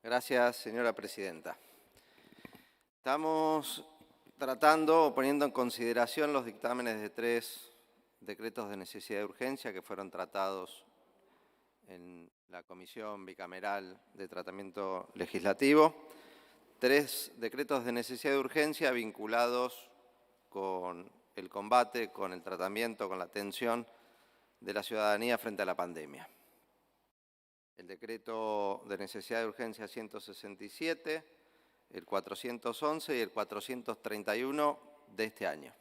Gracias, señora presidenta. Estamos tratando o poniendo en consideración los dictámenes de 3 decretos de necesidad de urgencia que fueron tratados en la Comisión Bicameral de Tratamiento Legislativo. 3 decretos de necesidad de urgencia vinculados con el combate, con el tratamiento, con la atención de la ciudadanía frente a la pandemia. El decreto de necesidad de urgencia 167, el 411 y el 431 de este año.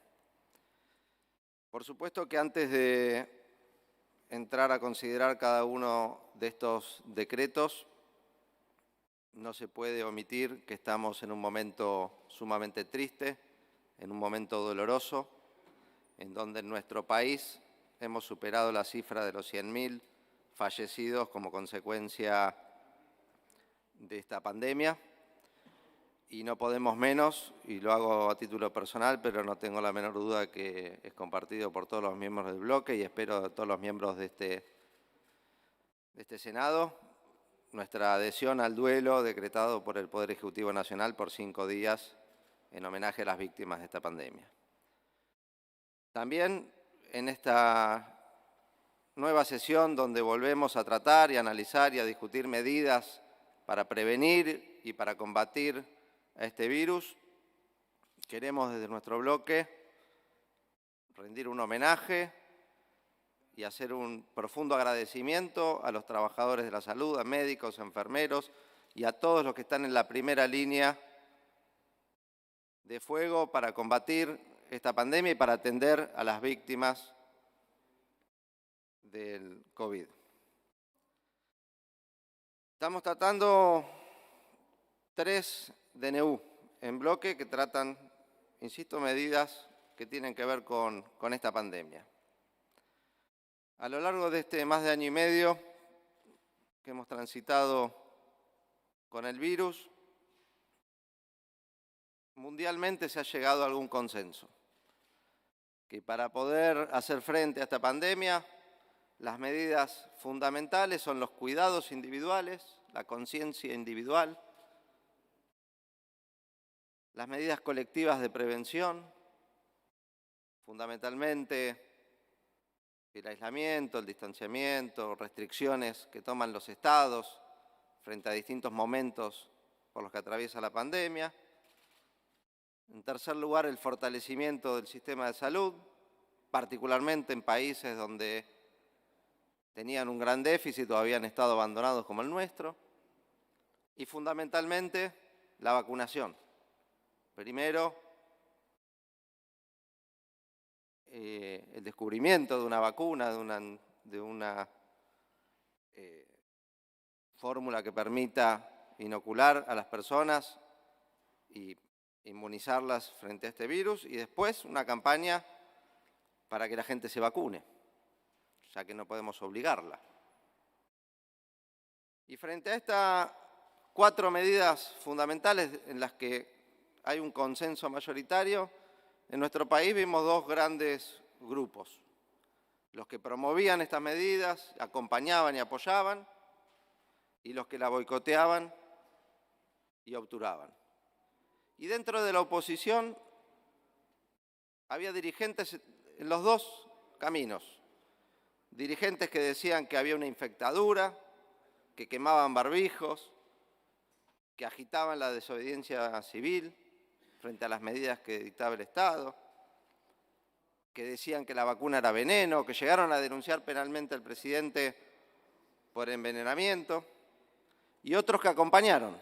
Por supuesto que antes de entrar a considerar cada uno de estos decretos, no se puede omitir que estamos en un momento sumamente triste, en un momento doloroso, en donde en nuestro país hemos superado la cifra de los 100.000 fallecidos como consecuencia de esta pandemia. Y no podemos menos, y lo hago a título personal, pero no tengo la menor duda que es compartido por todos los miembros del bloque y espero de todos los miembros de este Senado, nuestra adhesión al duelo decretado por el Poder Ejecutivo Nacional por 5 días en homenaje a las víctimas de esta pandemia. También en esta nueva sesión donde volvemos a tratar y a analizar y a discutir medidas para prevenir y para combatir a este virus, queremos desde nuestro bloque rendir un homenaje y hacer un profundo agradecimiento a los trabajadores de la salud, a médicos, enfermeros y a todos los que están en la primera línea de fuego para combatir esta pandemia y para atender a las víctimas del COVID. Estamos tratando 3 DNU en bloque que tratan, insisto, medidas que tienen que ver con esta pandemia. A lo largo de este más de año y medio que hemos transitado con el virus, mundialmente se ha llegado a algún consenso, que para poder hacer frente a esta pandemia, las medidas fundamentales son los cuidados individuales, la conciencia individual, las medidas colectivas de prevención, fundamentalmente el aislamiento, el distanciamiento, restricciones que toman los estados frente a distintos momentos por los que atraviesa la pandemia. En tercer lugar, el fortalecimiento del sistema de salud, particularmente en países donde tenían un gran déficit o habían estado abandonados como el nuestro. Y fundamentalmente, la vacunación. Primero, el descubrimiento de una vacuna, de una fórmula que permita inocular a las personas y inmunizarlas frente a este virus, y después una campaña para que la gente se vacune, ya que no podemos obligarla. Y frente a estas 4 medidas fundamentales en las que hay un consenso mayoritario, en nuestro país vimos 2 grandes grupos: los que promovían estas medidas, acompañaban y apoyaban, y los que la boicoteaban y obturaban. Y dentro de la oposición había dirigentes en los 2 caminos. Dirigentes que decían que había una infectadura, que quemaban barbijos, que agitaban la desobediencia civil frente a las medidas que dictaba el Estado, que decían que la vacuna era veneno, que llegaron a denunciar penalmente al presidente por envenenamiento, y otros que acompañaron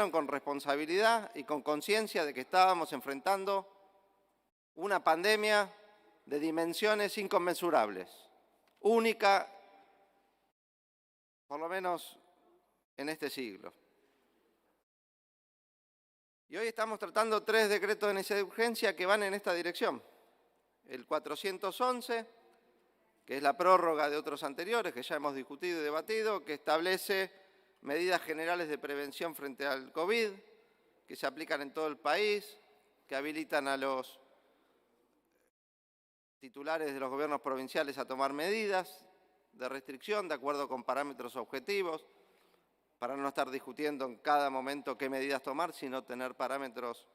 con responsabilidad y con conciencia de que estábamos enfrentando una pandemia de dimensiones inconmensurables, única, por lo menos en este siglo. Y hoy estamos tratando 3 decretos de necesidad de urgencia que van en esta dirección. El 411, que es la prórroga de otros anteriores que ya hemos discutido y debatido, que establece medidas generales de prevención frente al COVID, que se aplican en todo el país, que habilitan a los titulares de los gobiernos provinciales a tomar medidas de restricción de acuerdo con parámetros objetivos para no estar discutiendo en cada momento qué medidas tomar, sino tener parámetros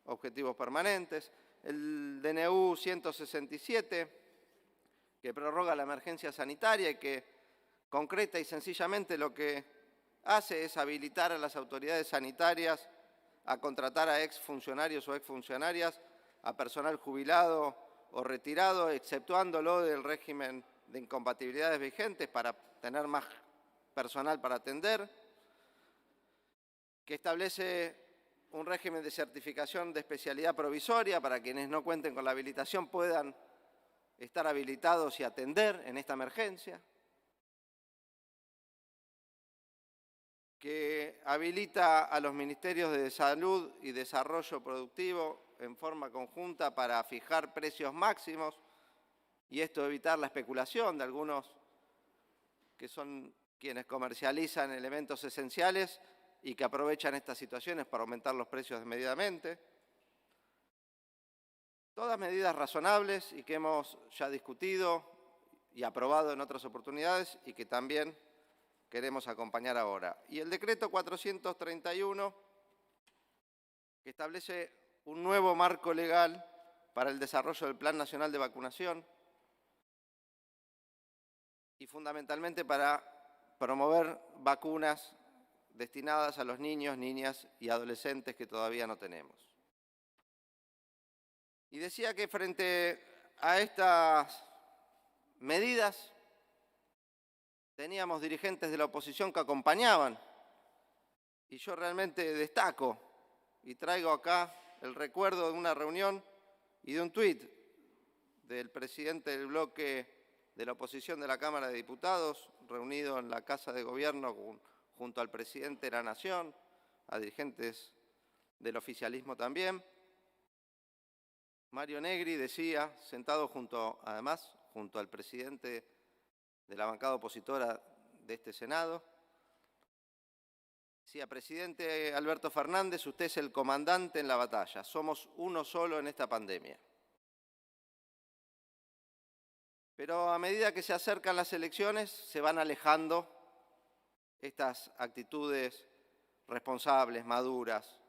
objetivos permanentes. El DNU 167, que prorroga la emergencia sanitaria y que concreta y sencillamente lo que hace es habilitar a las autoridades sanitarias a contratar a exfuncionarios o exfuncionarias, a personal jubilado o retirado, exceptuándolo del régimen de incompatibilidades vigentes para tener más personal para atender, que establece un régimen de certificación de especialidad provisoria para quienes no cuenten con la habilitación puedan estar habilitados y atender en esta emergencia, que habilita a los Ministerios de Salud y Desarrollo Productivo en forma conjunta para fijar precios máximos y esto evitar la especulación de algunos que son quienes comercializan elementos esenciales y que aprovechan estas situaciones para aumentar los precios desmedidamente. Todas medidas razonables y que hemos ya discutido y aprobado en otras oportunidades y que también queremos acompañar ahora. Y el decreto 431, que establece un nuevo marco legal para el desarrollo del Plan Nacional de Vacunación y fundamentalmente para promover vacunas destinadas a los niños, niñas y adolescentes que todavía no tenemos. Y decía que frente a estas medidas teníamos dirigentes de la oposición que acompañaban y yo realmente destaco y traigo acá el recuerdo de una reunión y de un tuit del presidente del bloque de la oposición de la Cámara de Diputados, reunido en la Casa de Gobierno junto al presidente de la Nación, a dirigentes del oficialismo también. Mario Negri decía, sentado además junto al presidente de la bancada opositora de este Senado, decía, presidente Alberto Fernández, usted es el comandante en la batalla, somos uno solo en esta pandemia. Pero a medida que se acercan las elecciones, se van alejando estas actitudes responsables, maduras,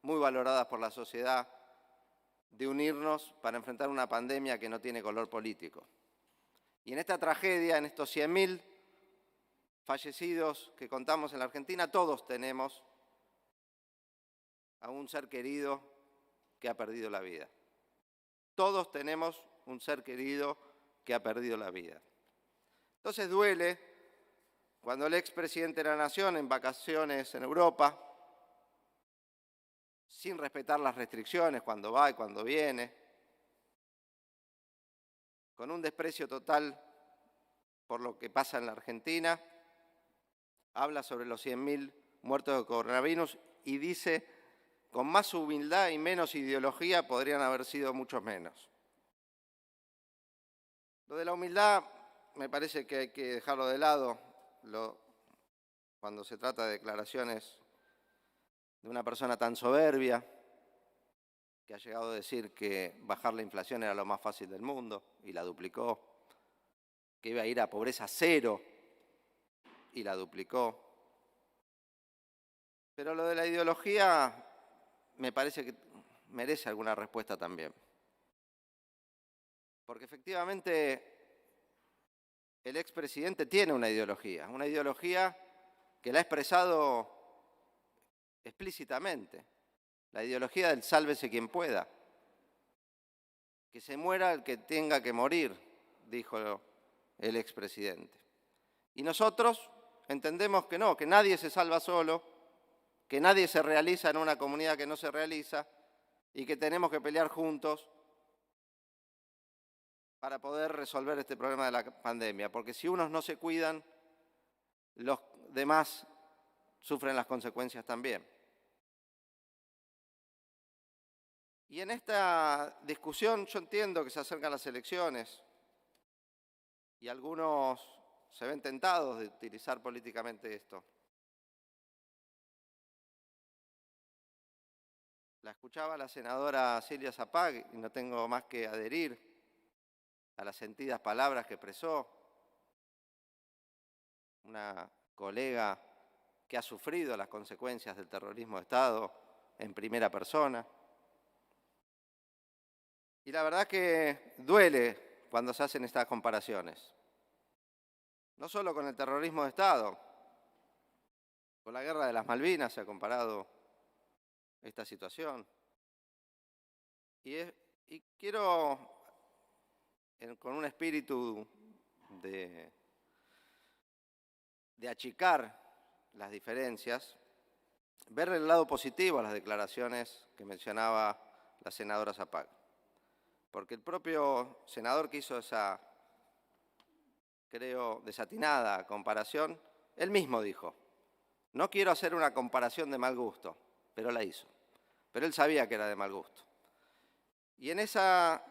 muy valoradas por la sociedad, de unirnos para enfrentar una pandemia que no tiene color político. Y en esta tragedia, en estos 100.000 fallecidos que contamos en la Argentina, todos tenemos a un ser querido que ha perdido la vida. Todos tenemos un ser querido que ha perdido la vida. Entonces duele cuando el expresidente de la Nación, en vacaciones en Europa, sin respetar las restricciones cuando va y cuando viene, con un desprecio total por lo que pasa en la Argentina, habla sobre los 100.000 muertos de coronavirus y dice, con más humildad y menos ideología podrían haber sido muchos menos. Lo de la humildad me parece que hay que dejarlo de lado cuando se trata de declaraciones de una persona tan soberbia que ha llegado a decir que bajar la inflación era lo más fácil del mundo y la duplicó, que iba a ir a pobreza cero y la duplicó. Pero lo de la ideología me parece que merece alguna respuesta también. Porque efectivamente el expresidente tiene una ideología que la ha expresado explícitamente, la ideología del sálvese quien pueda. Que se muera el que tenga que morir, dijo el expresidente. Y nosotros entendemos que no, que nadie se salva solo, que nadie se realiza en una comunidad que no se realiza y que tenemos que pelear juntos para poder resolver este problema de la pandemia, porque si unos no se cuidan, los demás sufren las consecuencias también. Y en esta discusión yo entiendo que se acercan las elecciones y algunos se ven tentados de utilizar políticamente esto. La escuchaba la senadora Silvia Zapag y no tengo más que adherir a las sentidas palabras que expresó una colega que ha sufrido las consecuencias del terrorismo de Estado en primera persona. Y la verdad que duele cuando se hacen estas comparaciones. No solo con el terrorismo de Estado, con la guerra de las Malvinas se ha comparado esta situación. Y quiero, con un espíritu de achicar las diferencias, ver el lado positivo a las declaraciones que mencionaba la senadora Zapag. Porque el propio senador que hizo esa, creo, desatinada comparación, él mismo dijo, no quiero hacer una comparación de mal gusto, pero la hizo. Pero él sabía que era de mal gusto. Y en esa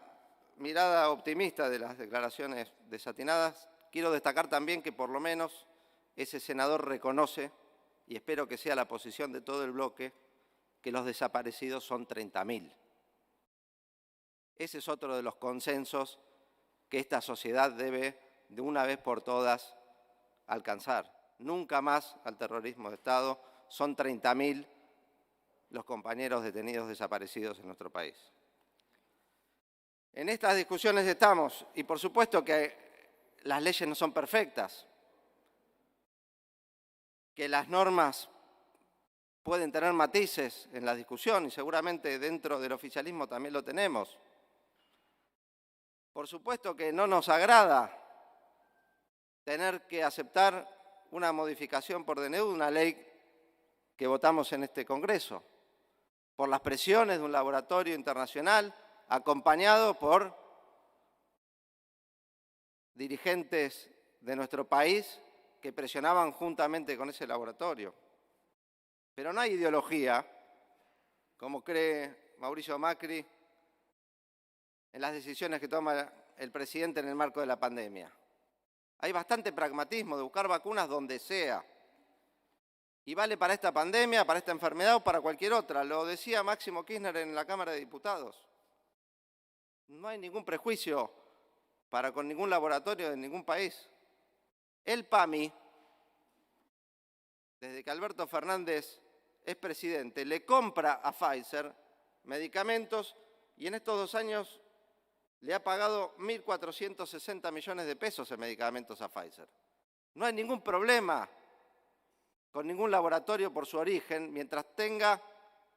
mirada optimista de las declaraciones desatinadas, quiero destacar también que por lo menos ese senador reconoce, y espero que sea la posición de todo el bloque, que los desaparecidos son 30.000. Ese es otro de los consensos que esta sociedad debe, de una vez por todas, alcanzar. Nunca más al terrorismo de Estado. Son 30.000 los compañeros detenidos desaparecidos en nuestro país. En estas discusiones estamos, y por supuesto que las leyes no son perfectas, que las normas pueden tener matices en la discusión, y seguramente dentro del oficialismo también lo tenemos. Por supuesto que no nos agrada tener que aceptar una modificación por DNU de una ley que votamos en este Congreso, por las presiones de un laboratorio internacional acompañado por dirigentes de nuestro país que presionaban juntamente con ese laboratorio. Pero no hay ideología, como cree Mauricio Macri, en las decisiones que toma el presidente en el marco de la pandemia. Hay bastante pragmatismo de buscar vacunas donde sea. Y vale para esta pandemia, para esta enfermedad o para cualquier otra. Lo decía Máximo Kirchner en la Cámara de Diputados. No hay ningún prejuicio para con ningún laboratorio de ningún país. El PAMI, desde que Alberto Fernández es presidente, le compra a Pfizer medicamentos y en estos 2 años le ha pagado 1.460 millones de pesos en medicamentos a Pfizer. No hay ningún problema con ningún laboratorio por su origen, mientras tenga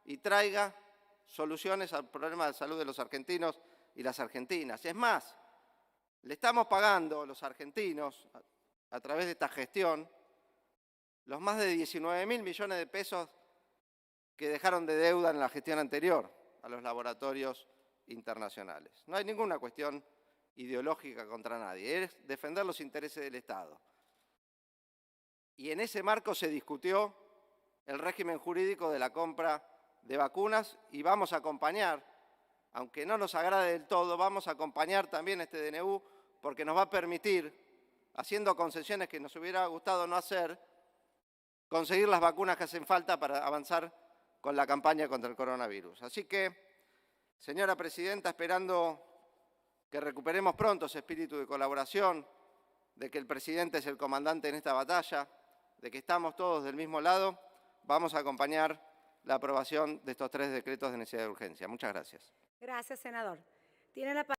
y traiga soluciones al problema de salud de los argentinos y las argentinas. Es más, le estamos pagando los argentinos, a través de esta gestión, los más de 19.000 millones de pesos que dejaron de deuda en la gestión anterior a los laboratorios internacionales. No hay ninguna cuestión ideológica contra nadie, es defender los intereses del Estado. Y en ese marco se discutió el régimen jurídico de la compra de vacunas y vamos a acompañar, aunque no nos agrade del todo, vamos a acompañar también este DNU porque nos va a permitir, haciendo concesiones que nos hubiera gustado no hacer, conseguir las vacunas que hacen falta para avanzar con la campaña contra el coronavirus. Así que, señora presidenta, esperando que recuperemos pronto ese espíritu de colaboración, de que el presidente es el comandante en esta batalla, de que estamos todos del mismo lado, vamos a acompañar la aprobación de estos 3 decretos de necesidad de urgencia. Muchas gracias. Gracias, senador. Tiene la